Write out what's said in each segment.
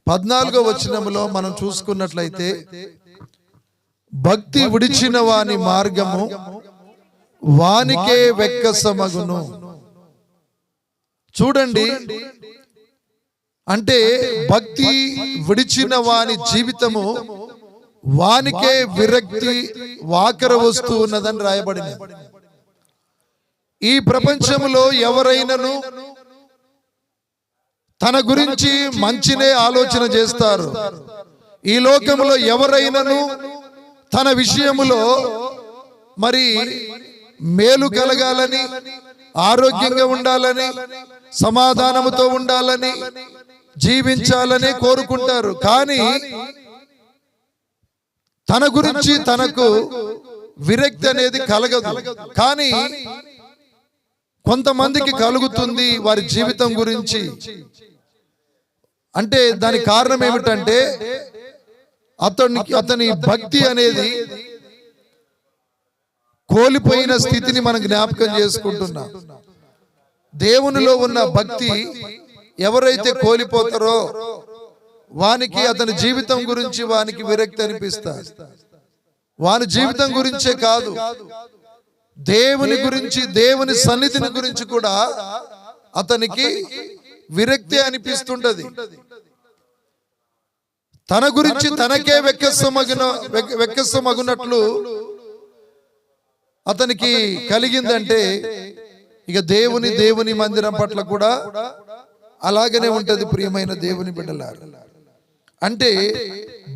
14వ వచనములో మనం చూసుకున్నట్లయితే భక్తి విడిచిన వాని మార్గము వానికే వెక్కసమగును. చూడండి, అంటే భక్తి విడిచిన వాని జీవితము వానికే విరక్తి వాకర వస్తూ ఉన్నదని రాయబడింది. ఈ ప్రపంచంలో ఎవరైనాను తన గురించి మంచినే ఆలోచన చేస్తారు. ఈ లోకంలో ఎవరైనాను తన విషయములో మరి మేలు కలగాలని, ఆరోగ్యంగా ఉండాలని, సమాధానముతో ఉండాలని, జీవించాలని కోరుకుంటారు. కానీ తన గురించి తనకు విరక్తి అనేది కలగదు. కానీ కొంతమందికి కలుగుతుంది వారి జీవితం గురించి. అంటే దానికి కారణం ఏమిటంటే అతని భక్తి అనేది కోల్పోయిన స్థితిని మనం జ్ఞాపకం చేసుకుంటున్నాం. దేవునిలో ఉన్న భక్తి ఎవరైతే కోల్పోతారో వానికి అతని జీవితం గురించి వానికి విరక్తి అనిపిస్తారు. వాని జీవితం గురించే కాదు, దేవుని గురించి, దేవుని సన్నిధిని గురించి కూడా అతనికి విరక్తి అనిపిస్తుంటది. తన గురించి తనకే వెక్కసమగునట్లు అతనికి కలిగిందంటే ఇక దేవుని మందిరం పట్ల కూడా అలాగనే ఉంటది. ప్రియమైన దేవుని బిడ్డలారా, అంటే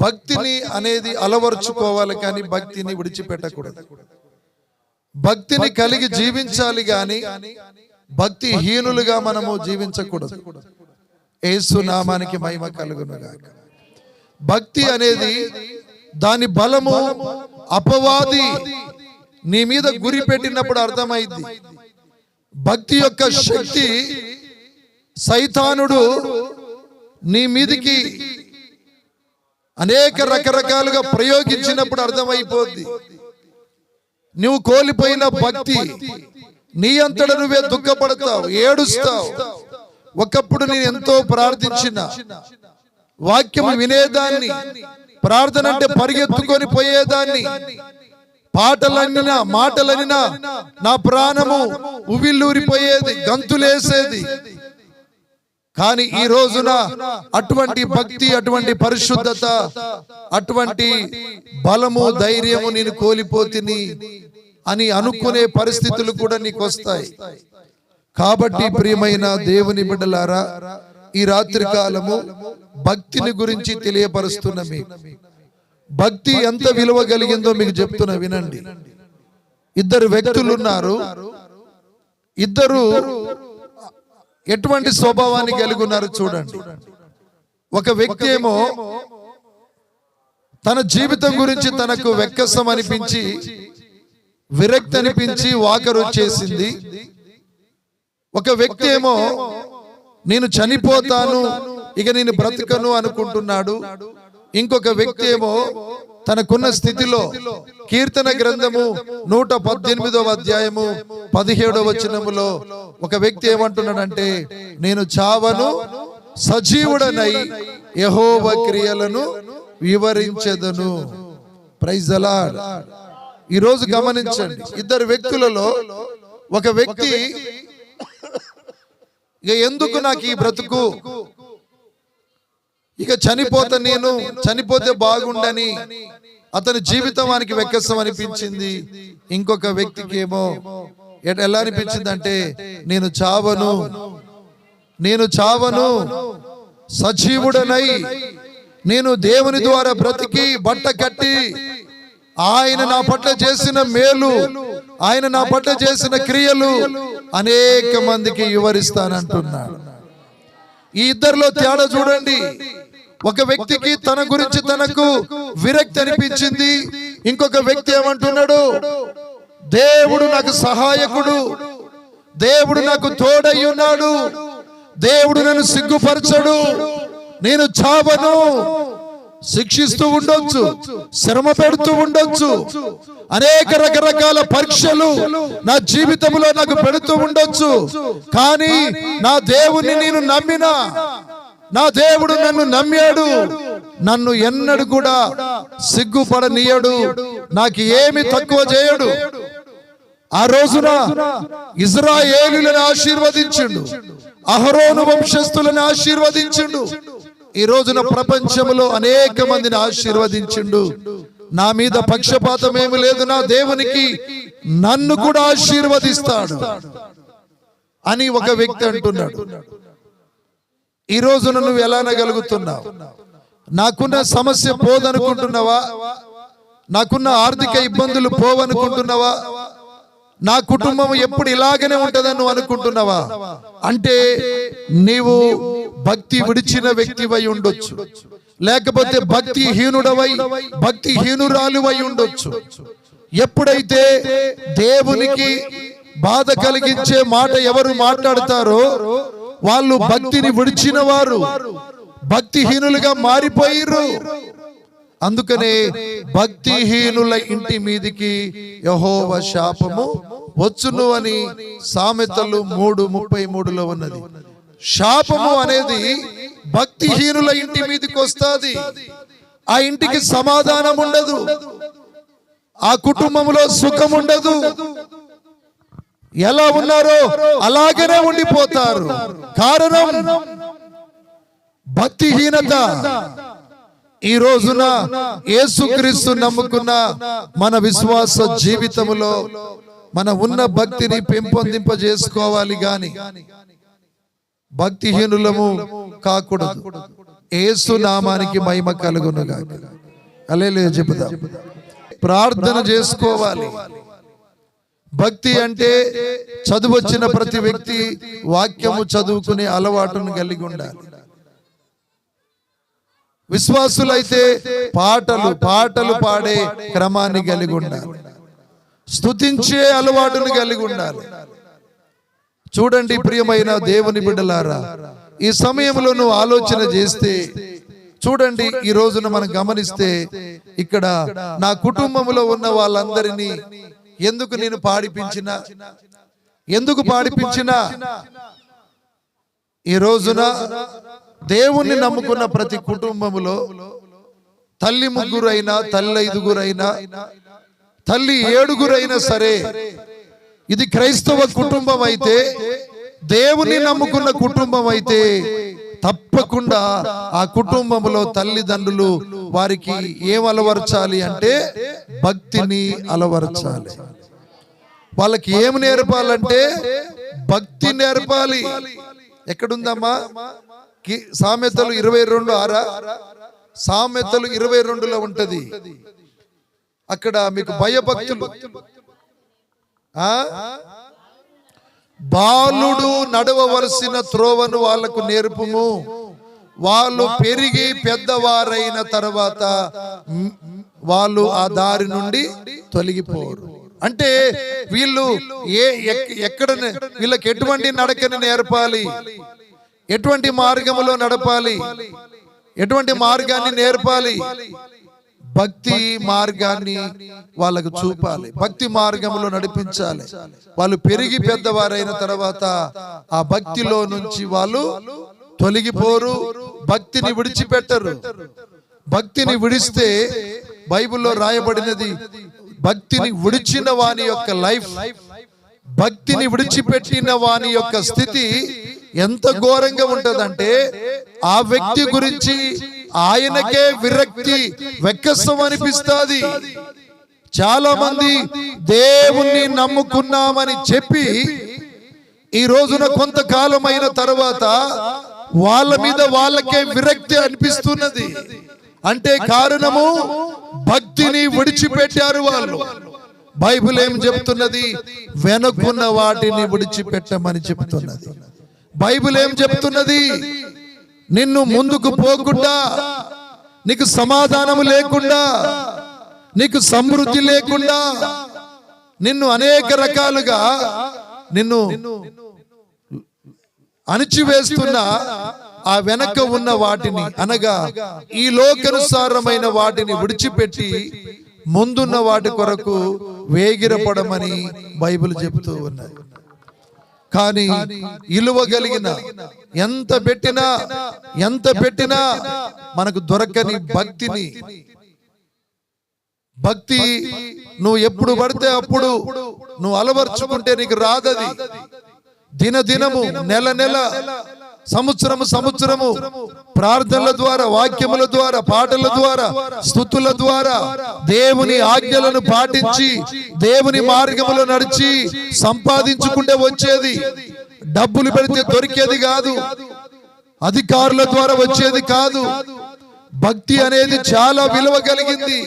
భక్తిని అనేది అలవర్చుకోవాలి కానీ భక్తిని విడిచిపెట్టకూడదు. భక్తిని కలిగి జీవించాలి గాని భక్తి హీనులుగా మనము జీవించకూడదు. యేసు నామానికి మహిమ కలుగునుగాక. భక్తి అనేది దాని బలము అపవాది నీ మీద గురి పెట్టినప్పుడు అర్థమైంది. భక్తి యొక్క శక్తి సైతానుడు నీ మీదికి అనేక రకరకాలుగా ప్రయోగించినప్పుడు అర్థమైపోద్ది. నువ్వు కోల్పోయిన భక్తి, నీ అంతట నువ్వే దుఃఖపడతావు, ఏడుస్తావు. ఒకప్పుడు నేను ఎంతో ప్రార్థించిన, వాక్యం వినేదాన్ని, ప్రార్థన అంటే పరిగెత్తుకొని పోయేదాన్ని, పాటలనినా మాటలనినా నా ప్రాణము ఉవిల్లూరిపోయేది, గంతులేసేది. కానీ ఈ రోజున అటువంటి భక్తి, అటువంటి పరిశుద్ధత, అటువంటి బలము, ధైర్యము నేను కోల్పోతిని అని అనుకునే పరిస్థితులు కూడా నీకు వస్తాయి. కాబట్టి ప్రియమైన దేవుని బిడ్డలారా, ఈ రాత్రి కాలము భక్తిని గురించి తెలియపరుస్తున్న మీకు భక్తి ఎంత విలువ కలిగిందో మీకు చెప్తున్నా, వినండి. ఇద్దరు వ్యక్తులు ఉన్నారు. ఇద్దరు ఎటువంటి స్వభావాన్ని కలిగి ఉన్నారు చూడండి. ఒక వ్యక్తి ఏమో తన జీవితం గురించి తనకు వెక్కసం అనిపించి, విరక్తి అనిపించి వాకరు వచ్చేసింది. ఒక వ్యక్తి ఏమో నేను చనిపోతాను, ఇక నేను బ్రతకను అనుకుంటున్నాడు. ఇంకొక వ్యక్తి ఏమో తనకున్న స్థితిలో కీర్తన గ్రంథము 118వ అధ్యాయము 17వ వచనములో ఒక వ్యక్తి ఏమంటున్నాడంటే, నేను చావను, సజీవుడనై యెహోవా క్రియలను వివరించెదను. Praise the lord. ఈరోజు గమనించండి, ఇద్దరు వ్యక్తులలో ఒక వ్యక్తి ఇక ఎందుకు నాకు ఈ బ్రతుకు, ఇక చనిపోతే బాగుండని అతని జీవితానికి వెక్కసం అనిపించింది. ఇంకొక వ్యక్తికి ఏమో ఎలా అనిపించింది అంటే, నేను చావను, సజీవుడనై నేను దేవుని ద్వారా బ్రతికి బట్ట కట్టి ఆయన నా పట్ల చేసిన మేలు, ఆయన నా పట్ల చేసిన క్రియలు అనేక మందికి వివరిస్తానంటున్నాడు. ఈ ఇద్దరిలో తేడా చూడండి. ఒక వ్యక్తికి తన గురించి తనకు విరక్తి అనిపించింది. ఇంకొక వ్యక్తి ఏమంటున్నాడు, దేవుడు నాకు సహాయకుడు, దేవుడు నాకు తోడై ఉన్నాడు, దేవుడు నన్ను సిగ్గుపరచడు, నేను చావను. శిక్షిస్తూ ఉండొచ్చు, శ్రమ పెడుతూ ఉండొచ్చు, అనేక రకరకాల పరీక్షలు నా జీవితంలో నాకు పెడుతూ ఉండొచ్చు. కానీ నా దేవుని నేను నమ్మినా, నా దేవుడు నన్ను నమ్మాడు, నన్ను ఎన్నడూ కూడా సిగ్గుపడనీయడు, నాకు ఏమి తక్కువ చేయడు. ఆ రోజున ఇజ్రాయేలులను ఆశీర్వదించిండు, అహరోను వంశస్థులను ఆశీర్వదించిండు. ఈ రోజున ప్రపంచంలో అనేక మందిని ఆశీర్వదించిండు. నా మీద పక్షపాతం ఏమి లేదు, నా దేవునికి నన్ను కూడా ఆశీర్వదిస్తాడు అని ఒక వ్యక్తి అంటున్నాడు. ఈ రోజున నువ్వు ఎలా అనగలుగుతున్నావు? నాకున్న సమస్య పోదనుకుంటున్నావా? నాకున్న ఆర్థిక ఇబ్బందులు పోవనుకుంటున్నావా? నా కుటుంబం ఎప్పుడు ఇలాగనే ఉంటుందని నువ్వు అనుకుంటున్నావా? అంటే నీవు భక్తి విడిచిన వ్యక్తివై ఉండొచ్చు, లేకపోతే భక్తిహీనుడవై భక్తిహీనురాలువై ఉండొచ్చు. ఎప్పుడైతే దేవునికి బాధ కలిగించే మాట ఎవరు మాట్లాడతారో వాళ్ళు భక్తిని విడిచిన వారు భక్తిహీనులుగా మారిపోయిర్రు. అందుకనే భక్తిహీనుల ఇంటి మీదికి యెహోవా శాపము వచ్చును అని సామెతలు 3:33లో ఉన్నది. శాపము అనేది భక్తిహీనుల ఇంటి మీదకి వస్తుంది. ఆ ఇంటికి సమాధానం ఉండదు, ఆ కుటుంబంలో సుఖం ఉండదు. ఎలా ఉన్నారో అలాగనే ఉండిపోతారు. కారణం భక్తిహీనత. ఈ రోజున యేసుక్రీస్తు నమ్ముకున్న మన విశ్వాస జీవితంలో మన ఉన్న భక్తిని పెంపొందింపజేసుకోవాలి గాని భక్తిహీనులము కాకూడదు. యేసు నామానికి మహిమ కలుగును గాక. హల్లెలూయా చెప్పుదాం. ప్రార్థన చేసుకోవాలి. భక్తి అంటే చదువొచ్చిన ప్రతి వ్యక్తి వాక్యము చదువుకునే అలవాటును కలిగి ఉండాలి. విశ్వాసులైతే పాటలు పాడే క్రమాన్ని కలిగి ఉండాలి, స్తుతించే అలవాటును కలిగి ఉండాలి. చూడండి ప్రియమైన దేవుని బిడ్డలారా, ఈ సమయంలో నువ్వు ఆలోచన చేస్తే చూడండి, ఈ రోజున మనం గమనిస్తే ఇక్కడ నా కుటుంబంలో ఉన్న వాళ్ళందరినీ ఎందుకు నేను పాడిపించినా, ఈ రోజున దేవుణ్ణి నమ్ముకున్న ప్రతి కుటుంబములో తల్లి 3 అయినా, తల్లి 5 అయినా, తల్లి 7 అయినా సరే, ఇది క్రైస్తవ కుటుంబం అయితే, దేవుని నమ్ముకున్న కుటుంబం అయితే తప్పకుండా ఆ కుటుంబంలో తల్లిదండ్రులు వారికి ఏం అలవర్చాలి అంటే భక్తిని అలవర్చాలి. వాళ్ళకి ఏం నేర్పాలంటే భక్తి నేర్పాలి. ఎక్కడుందమ్మా? సామెతలు 22:6, సామెతలు 22లో ఉంటది. అక్కడ మీకు భయభక్తులు. బాలుడు నడవవలసిన త్రోవను వాళ్లకు నేర్పుము, వాళ్ళు పెరిగి పెద్దవారైన తర్వాత వాళ్ళు ఆ దారి నుండి తొలగిపోరు. అంటే వీళ్ళు ఎక్కడ వీళ్ళకి ఎటువంటి నడకని నేర్పాలి, ఎటువంటి మార్గములో నడపాలి, ఎటువంటి మార్గాన్ని నేర్పాలి, భక్తి మార్గాన్ని వాళ్ళకు చూపాలి, భక్తి మార్గంలో నడిపించాలి. వాళ్ళు పెరిగి పెద్దవారైన తర్వాత ఆ భక్తిలో నుంచి వాళ్ళు తొలగిపోరు, భక్తిని విడిచిపెట్టరు. భక్తిని విడిస్తే బైబిల్లో రాయబడినది, భక్తిని విడిచిన వాని యొక్క లైఫ్, భక్తిని విడిచిపెట్టిన వాని యొక్క స్థితి ఎంత ఘోరంగా ఉంటదంటే ఆ వ్యక్తి గురించి ఆయనకే విరక్తి, వెక్కసం అనిపిస్తుంది. చాలా మంది దేవుణ్ణి నమ్ముకున్నామని చెప్పి ఈ రోజున కొంతకాలం అయిన తర్వాత వాళ్ళ మీద వాళ్ళకే విరక్తి అనిపిస్తున్నది. అంటే కారణము భక్తిని విడిచిపెట్టారు వాళ్ళు. బైబిల్ ఏం చెప్తున్నది? వెనుకున్న వాటిని విడిచిపెట్టమని చెప్తున్నది. బైబిల్ ఏం చెప్తున్నది? నిన్ను ముందుకు పోకుండా, నీకు సమాధానము లేకుండా, నీకు సమృద్ధి లేకుండా, నిన్ను అనేక రకాలుగా నిన్ను అణిచివేస్తున్న ఆ వెనక ఉన్న వాటిని, అనగా ఈ లోకానుసారమైన వాటిని విడిచిపెట్టి ముందున్న వాటి కొరకు వేగిరపడమని బైబిల్ చెబుతూ ఉన్నది. కానీ ఇలువగలిగిన ఎంత పెట్టినా మనకు దొరకని భక్తి నువ్వు ఎప్పుడు పడితే అప్పుడు నువ్వు అలవర్చుకుంటే నీకు రాదది. దినదినము, నెల సంవత్సరము ప్రార్థనల ద్వారా, వాక్యముల ద్వారా, పాటల ద్వారా, స్తుతుల ద్వారా దేవుని ఆజ్ఞలను పాటించి దేవుని మార్గములో నడిచి సంపాదించుకుంటే వచ్చేది. డబ్బులు పెడితే దొరికేది కాదు, అధికారుల ద్వారా వచ్చేది కాదు. భక్తి అనేది చాలా విలువ కలిగింది.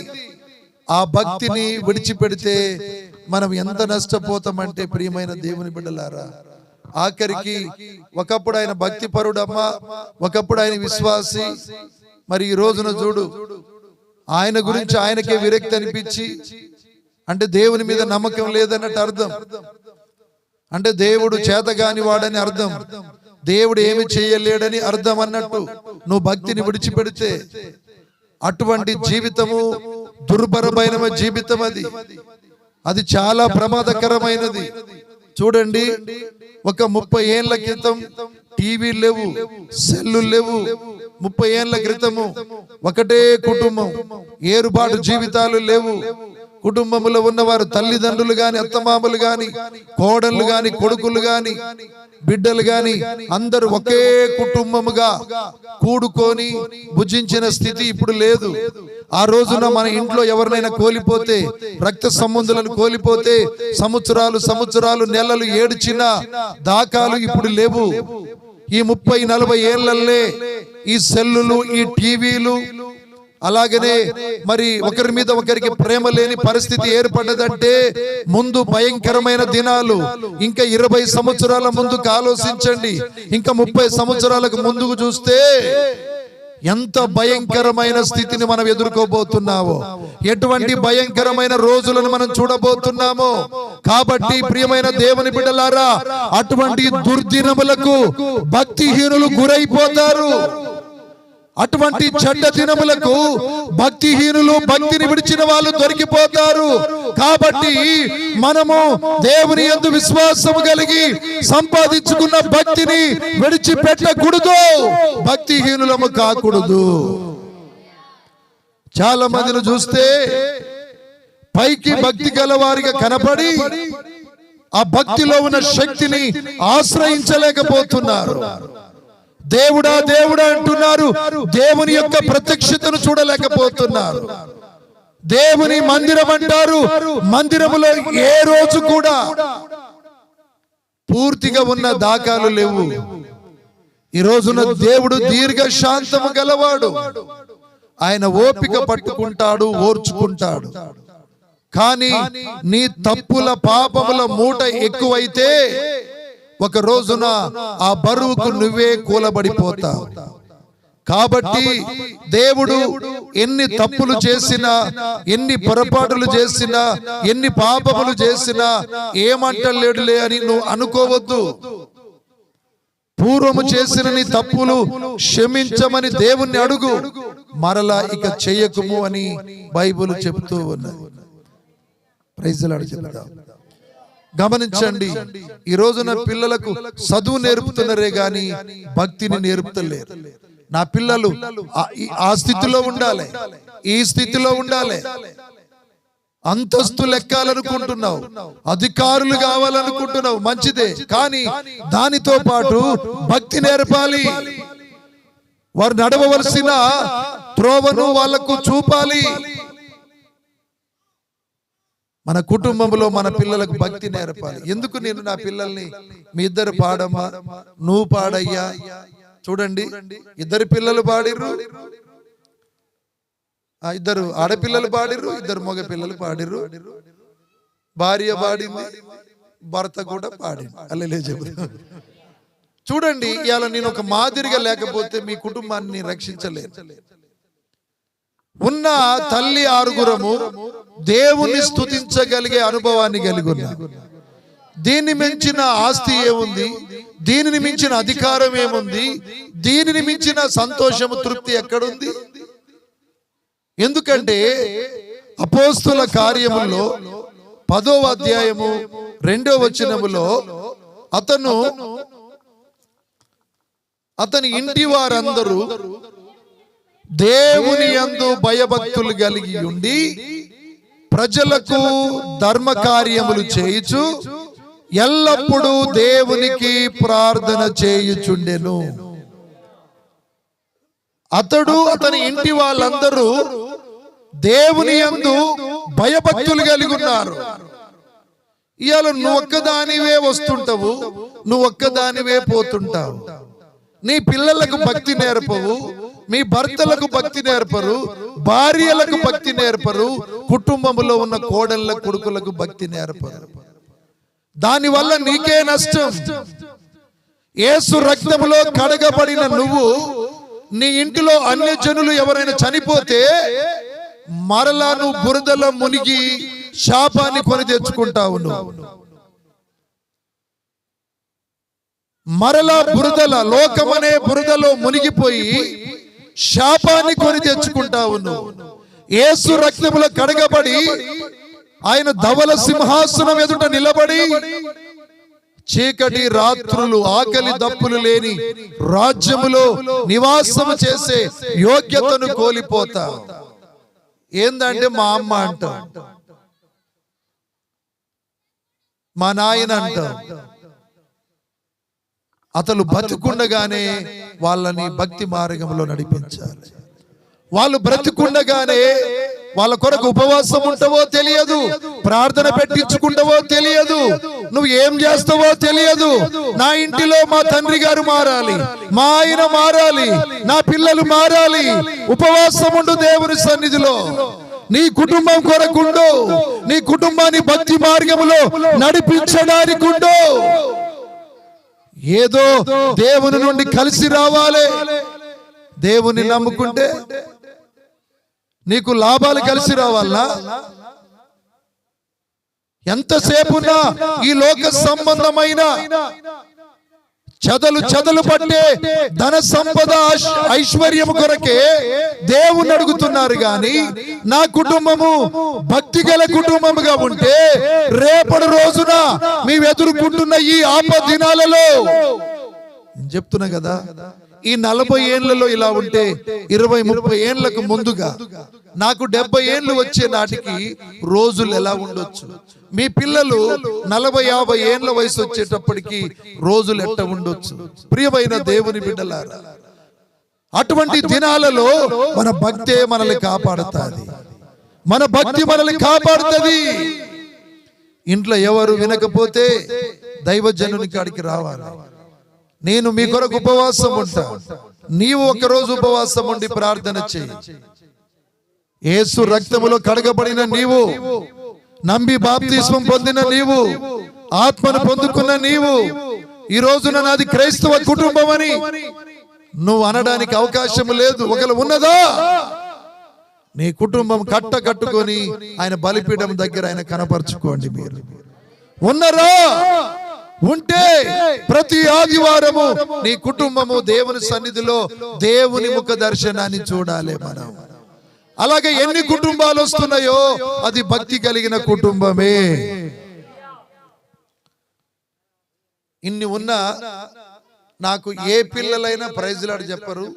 ఆ భక్తిని విడిచిపెడితే మనం ఎంత నష్టపోతామంటే ప్రియమైన దేవుని బిడ్డలారా, ఆఖరికి ఒకప్పుడు ఆయన భక్తి పరుడమ్మా, ఒకప్పుడు ఆయన విశ్వాసి. మరి ఈ రోజున చూడు, ఆయన గురించి ఆయనకే విరక్తి అనిపించి, అంటే దేవుని మీద నమ్మకం లేదన్నట్టు అర్థం. అంటే దేవుడు చేతగాని వాడని అర్థం, దేవుడు ఏమి చేయలేడని అర్థం అన్నట్టు నువ్వు భక్తిని విడిచిపెడితే అటువంటి జీవితము దుర్భరమైన జీవితం. అది చాలా ప్రమాదకరమైనది. చూడండి, ఒక 30 ఏళ్ల క్రితం టీవీలు లేవు, సెల్లు లేవు. 30 ఏళ్ల క్రితము ఒకటే కుటుంబం, ఏరుబాటు జీవితాలు లేవు. కుటుంబంలో ఉన్నవారు తల్లిదండ్రులు గాని, అత్తమామలు గాని, కోడళ్ళు గాని, కొడుకులు గాని, బిడ్డలు గాని అందరూ ఒకే కుటుంబముగా కూడుకొని భుజించిన స్థితి ఇప్పుడు లేదు. ఆ రోజున మన ఇంట్లో ఎవరినైనా కోల్పోతే, రక్త సంబంధులను కోల్పోతే సంవత్సరాలు నెలలు ఏడ్చిన దాఖలు ఇప్పుడు లేవు. ఈ 30-40 ఏళ్లల్లే ఈ సెల్లులు, ఈ టీవీలు, అలాగనే మరి ఒకరి మీద ఒకరికి ప్రేమ లేని పరిస్థితి ఏర్పడ్డదంటే ముందు భయంకరమైన దినాలు. ఇంకా 20 సంవత్సరాల ముందుకు ఆలోచించండి, ఇంకా 30 సంవత్సరాలకు ముందుకు చూస్తే ఎంత భయంకరమైన స్థితిని మనం ఎదుర్కోబోతున్నామో, ఎటువంటి భయంకరమైన రోజులను మనం చూడబోతున్నామో. కాబట్టి ప్రియమైన దేవుని బిడ్డలారా, అటువంటి దుర్దినములకు భక్తిహీనులు గురైపోతారు. అటువంటి చెడ్డ దినములకు భక్తిహీనులు, భక్తిని విడిచిన వాళ్ళు దొరికిపోతారు. కాబట్టి మనము దేవుని యందు విశ్వాసము కలిగి సంపాదించుకున్న భక్తిని విడిచిపెట్టకూడదు, భక్తిహీనులము కాకూడదు. చాలా మందిని చూస్తే పైకి భక్తి గలవారిగా కనపడి ఆ భక్తిలో ఉన్న శక్తిని ఆశ్రయించలేకపోతున్నారు. దేవుడా దేవుడా అంటున్నారు, దేవుని యొక్క ప్రత్యక్షతను చూడలేకపోతున్నారు. దేవుని మందిరం అంటారు, మందిరములో ఏ రోజు కూడా పూర్తిగా ఉన్న దాఖలు లేవు. ఈ రోజున దేవుడు దీర్ఘ శాంతము గలవాడు. ఆయన ఓపిక పట్టుకుంటాడు, ఓర్చుకుంటాడు. కానీ నీ తప్పుల పాపముల మూట ఎక్కువైతే ఒక రోజున ఆ బరువుకు నువ్వే కూలబడిపోతావు. కాబట్టి దేవుడు ఎన్ని తప్పులు చేసినా, ఎన్ని పొరపాటులు చేసినా, ఎన్ని పాపములు చేసినా ఏమంటలేడులే అని నువ్వు అనుకోవద్దు. పూర్వము చేసిన నీ తప్పులు క్షమించమని దేవుణ్ణి అడుగు, మరలా ఇక చెయ్యకుము అని బైబిల్ చెబుతూ ఉన్నది. ప్రైజ్ ది లార్డ్ చెప్తాం. గమనించండి, ఈ రోజున పిల్లలకు చదువు నేర్పుతున్నారే గాని భక్తిని నేర్పుతలేరు. నా పిల్లలు ఆ స్థితిలో ఉండాలి, ఈ స్థితిలో ఉండాలి. అంతస్తులు ఎక్కాలనుకుంటున్నావు, అధికారులు కావాలనుకుంటున్నావు, మంచిదే. కానీ దానితో పాటు భక్తి నేర్పాలి. వారు నడవవలసిన త్రోవను వాళ్లకు చూపాలి. మన కుటుంబంలో మన పిల్లలకు భక్తి నేర్పాలి. ఎందుకు నేను నా పిల్లల్ని మీ ఇద్దరు పాడమ్మా, నువ్వు పాడయ్యా. చూడండి, ఇద్దరు పిల్లలు పాడిర్రు, ఇద్దరు ఆడపిల్లలు పాడిర్రు, ఇద్దరు మగ పిల్లలు పాడిర్రు, భార్య పాడింది, భర్త కూడా పాడింది. అల్లే చెబుతా. చూడండి, ఇవాళ నేను ఒక మాదిరిగా లేకపోతే మీ కుటుంబాన్ని రక్షించలేను. ఉన్న తల్లి 6 దేవుని స్తుతించగలిగే అనుభవాన్ని కలిగి ఉన్నారు. దీన్ని మించిన ఆస్తి ఏముంది? దీనిని మించిన అధికారం ఏముంది? దీనిని మించిన సంతోషము, తృప్తి ఎక్కడుంది? ఎందుకంటే అపోస్తుల కార్యములో 10వ అధ్యాయము 2వ వచనములో అతని ఇంటి వారందరూ దేవుని యందు భయభక్తులు కలిగి ఉండి ప్రజలకు ధర్మ కార్యములు చేయుచు ఎల్లప్పుడూ దేవునికి ప్రార్థన చేయుచుండెను. అతని ఇంటి వాళ్ళందరూ దేవుని యందు భయభక్తులు కలిగి ఉన్నారు. ఇవాళ నువ్వు ఒక్కదానివే వస్తుంటావు, నువ్వు ఒక్కదానివే పోతుంటావు. నీ పిల్లలకు భక్తి నేర్పవు, మీ భర్తలకు భక్తి నేర్పరు, భార్యలకు భక్తి నేర్పరు, కుటుంబంలో ఉన్న కోడళ్ళ కొడుకులకు భక్తి నేర్పరు. దానివల్ల నీకే నష్టం. యేసు రక్తములో కడగబడిన నువ్వు నీ ఇంటిలో అన్యజనులు ఎవరైనా చనిపోతే మరలా నువ్వు బురదలో మునిగి శాపాన్ని కొని తెచ్చుకుంటావు. మరలా బురదల లోకమనే బురదలో మునిగిపోయి శాపాన్ని కొని తెచ్చుకుంటావు. యేసు రక్తములో కడగబడి ఆయన ధవల సింహాసనం ఎదుట నిలబడి చీకటి రాత్రులు ఆకలి దప్పులు లేని రాజ్యములో నివాసము చేసే యోగ్యతను కోల్పోతా. ఏందంటే మా అమ్మ అంట, మా నాయన అంట. అతను బతికుండగానే వాళ్ళని భక్తి మార్గంలో నడిపించాలి. వాళ్ళు బ్రతికుండగానే వాళ్ళ కొరకు ఉపవాసం ఉంటావో తెలియదు, ప్రార్థన పెట్టించుకుంటావో తెలియదు, నువ్వు ఏం చేస్తావో తెలియదు. నా ఇంటిలో మా తండ్రి గారు మారాలి, మా ఆయన మారాలి, నా పిల్లలు మారాలి. ఉపవాసం ఉండు దేవుని సన్నిధిలో. నీ కుటుంబం కొరకుండు, నీ కుటుంబాన్ని భక్తి మార్గములో నడిపించడానికి ఉండు. ఏదో దేవుని నుండి కలిసి రావాలి. దేవుని నమ్ముకుంటే నీకు లాభాలు కలిసి రావాలనా? ఎంతసేపున్నా ఈ లోక సంబంధమైన చదలు పట్టే ధన సంపద ఐశ్వర్యం కొరకే దేవుని అడుగుతున్నారు గాని నా కుటుంబము భక్తి గల కుటుంబముగా ఉంటే రేపటి రోజున మేము ఎదుర్కొంటున్న ఈ ఆపద దినాలలో చెప్తున్నా కదా, ఈ 40 ఏళ్లలో ఇలా ఉంటే 20-30 ఏళ్లకు ముందుగా నాకు 70 ఏళ్లు వచ్చే నాటికి రోజులు ఎలా ఉండొచ్చు? మీ పిల్లలు 40-50 ఏళ్ల వయసు వచ్చేటప్పటికి రోజులు ఎట్ట ఉండొచ్చు? ప్రియమైన దేవుని బిడ్డలారా, అటువంటి దినాలలో మన భక్తే మనల్ని కాపాడుతుంది. మన భక్తి మనల్ని కాపాడుతుంది. ఇంట్లో ఎవరు వినకపోతే దైవజనుని కాడికి రావాలి. నేను మీ కొరకు ఉపవాసం ఉంటా, నీవు ఒకరోజు ఉపవాసం ఉండి ప్రార్థన చేయి. యేసు రక్తములో కడగబడిన నీవు, నమ్మి బాప్తిస్మం పొందిన నీవు, ఆత్మను పొందుకున్న నీవు ఈ రోజున నాది క్రైస్తవ కుటుంబం అని నువ్వు అనడానికి అవకాశం లేదు. ఒకవేళ ఉన్నదా, నీ కుటుంబం కట్టుకొని ఆయన బలిపీఠం దగ్గర ఆయన కనపరుచుకోండి. మీరు ఉన్నారా? ఉంటే ప్రతి ఆదివారము నీ కుటుంబము దేవుని సన్నిధిలో దేవుని ముఖ దర్శనాన్ని చూడాలి మనం. అలాగే ఎన్ని కుటుంబాలు వస్తున్నాయో అది భక్తి కలిగిన కుటుంబమే. ఇన్ని ఉన్నా నాకు ఏ పిల్లలైనా ప్రైజ్లాడు చెప్పరు,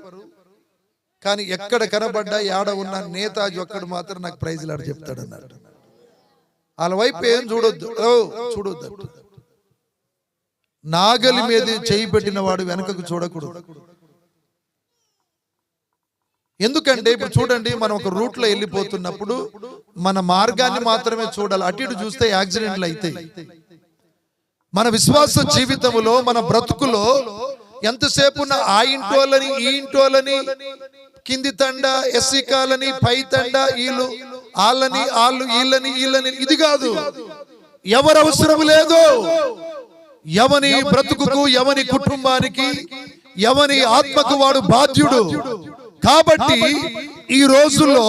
కానీ ఎక్కడ కనబడ్డా యాడ ఉన్న నేతాజీ ఒక్కడు మాత్రం నాకు ప్రైజ్లాడు చెప్తాడు అన్నాడు. వాళ్ళ వైపు ఏం చూడొద్దు, చూడొద్దు. నాగలి మీద చేయి పెట్టిన వాడు వెనకకు చూడకూడదు. ఎందుకంటే ఇప్పుడు చూడండి, మనం ఒక రూట్ లో వెళ్ళిపోతున్నప్పుడు మన మార్గాన్ని మాత్రమే చూడాలి. అటు ఇటు చూస్తే యాక్సిడెంట్లు అవుతాయి. మన విశ్వాస జీవితంలో, మన బ్రతుకులో ఎంతసేపు ఆ ఇంటోళ్ళని ఈ ఇంటోళ్ళని, కింది తండ ఎస్సీ కాలని, పై తండ వీళ్ళు, వాళ్ళని వాళ్ళు, వీళ్ళని ఇది కాదు. ఎవరు అవసరం లేదు. ఎవని బ్రతుకుకు, ఎవని కుటుంబానికి, ఎవని ఆత్మకు వాడు బాధ్యుడు. కాబట్టి ఈ రోజుల్లో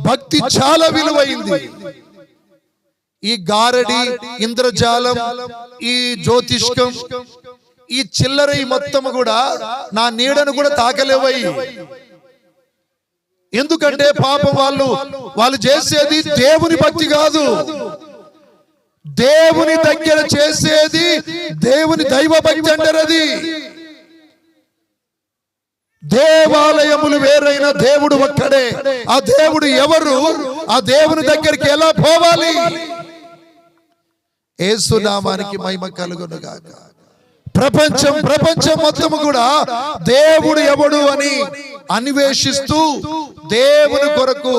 భక్తి చాలా విలువైంది. ఈ గారడి, ఇంద్రజాలం, ఈ జ్యోతిష్కం, ఈ చిల్లర మొత్తం కూడా నా నీడను కూడా తాకలేవయి. ఎందుకంటే పాపం వాళ్ళు చేసేది దేవుని భక్తి కాదు. దేవుని దగ్గర చేసేది దేవుని దైవభక్తి అంటారు. అది దేవాలయములు వేరైన దేవుడు ఒక్కడే. ఆ దేవుడు ఎవరు? ఆ దేవుని దగ్గరికి ఎలా పోవాలి? యేసు నామానికి మహిమ కలుగును గాక. ప్రపంచం మొత్తము కూడా దేవుడు ఎవడు అని అన్వేషిస్తూ దేవుని కొరకు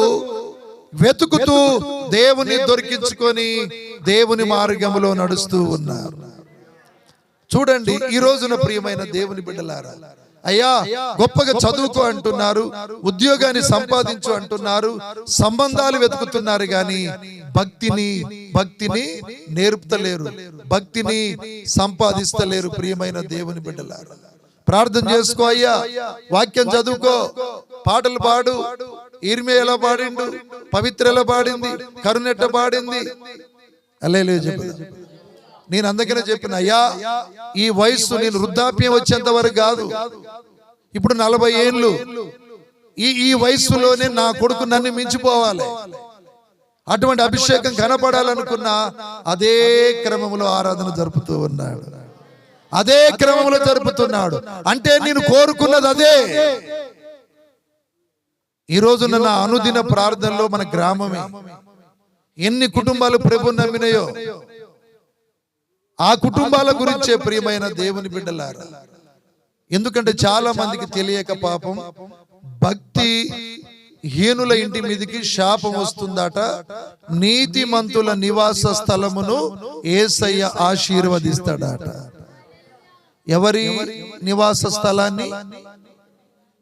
వెతుకుతూ దేవుని దొరికించుకొని దేవుని మార్గములో నడుస్తూ ఉన్నారు. చూడండి, ఈ రోజున ప్రియమైన దేవుని బిడ్డలారా, అయ్యా గొప్పగా చదువుకో అంటున్నారు, ఉద్యోగాన్ని సంపాదించు అంటున్నారు, సంబంధాలు వెతుకుతున్నారు, కానీ భక్తిని నేర్పుతలేరు, భక్తిని సంపాదిస్తలేరు. ప్రియమైన దేవుని బిడ్డలారా, ప్రార్థన చేసుకో అయ్యా, వాక్యం చదువుకో, పాటలు పాడు. ఇర్మే ఎలా పాడిండు, పవిత్ర ఎలా పాడింది, కరుణెట్ట పాడింది. అల్లెలూయా చెప్పు. నేను అందుకనే చెప్పిన, అయ్యా ఈ వయస్సు నేను వృద్ధాప్యం వచ్చేంత వరకు కాదు, ఇప్పుడు 40 ఏళ్ళు, ఈ వయస్సులోనే నా కొడుకు నన్ను మించిపోవాలి, అటువంటి అభిషేకం కనపడాలనుకున్నా అదే క్రమంలో ఆరాధన జరుపుతూ ఉన్నాడు, అదే క్రమంలో జరుపుతున్నాడు. అంటే నేను కోరుకున్నది అదే. ఈ రోజున నా అనుదిన ప్రార్థనలో మన గ్రామమే ఎన్ని కుటుంబాలు ప్రభువుని నమ్మినాయో ఆ కుటుంబాల గురించే ప్రియమైన దేవుని బిడ్డలారా. ఎందుకంటే చాలా మందికి తెలియక పాపం భక్తి హీనుల ఇంటి మీదకి శాపం వస్తుందట. నీతిమంతుల నివాస స్థలమును యేసయ్య ఆశీర్వదిస్తాడట. ఎవరి నివాస స్థలాన్ని?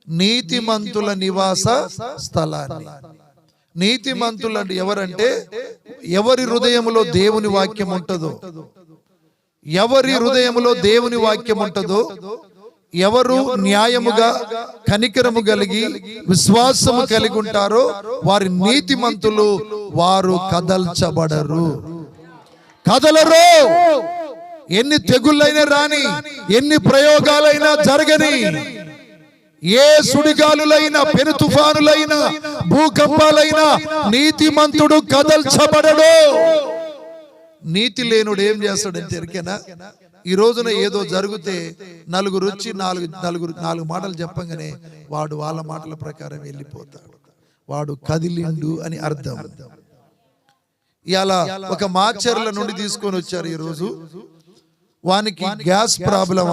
నీతిమంతుల నివాస స్థలాన్ని. నీతిమంతులు అంటే ఎవరంటే ఎవరి హృదయములో దేవుని వాక్యం ఉంటుందో, ఎవరి హృదయములో దేవుని వాక్యం ఉంటుందో, ఎవరు న్యాయముగా కనికరము కలిగి విశ్వాసము కలిగి ఉంటారో వారి నీతిమంతులు. వారు కదల్చబడరు, కదలరు. ఎన్ని తెగుళ్ళైనా రాని, ఎన్ని ప్రయోగాలైనా జరగని, ఏ సుడిగాలులైనా, పెను తుఫానులైనా, భూకంపాలైనా నీతిమంతుడు కదల్చబడడు. నీతి లేనుడు ఏం చేస్తాడంటే ఎరికేనా? ఈ రోజున ఏదో జరిగితే నలుగురు వచ్చి నాలుగు మాటలు చెప్పంగానే వాడు వాళ్ళ మాటల ప్రకారం వెళ్ళిపోతాడు. వాడు కదిలిండు అని అర్థం. ఇలా ఒక మాచర్ల నుండి తీసుకొని వచ్చారు. ఈ రోజు వానికి గ్యాస్ ప్రాబ్లం.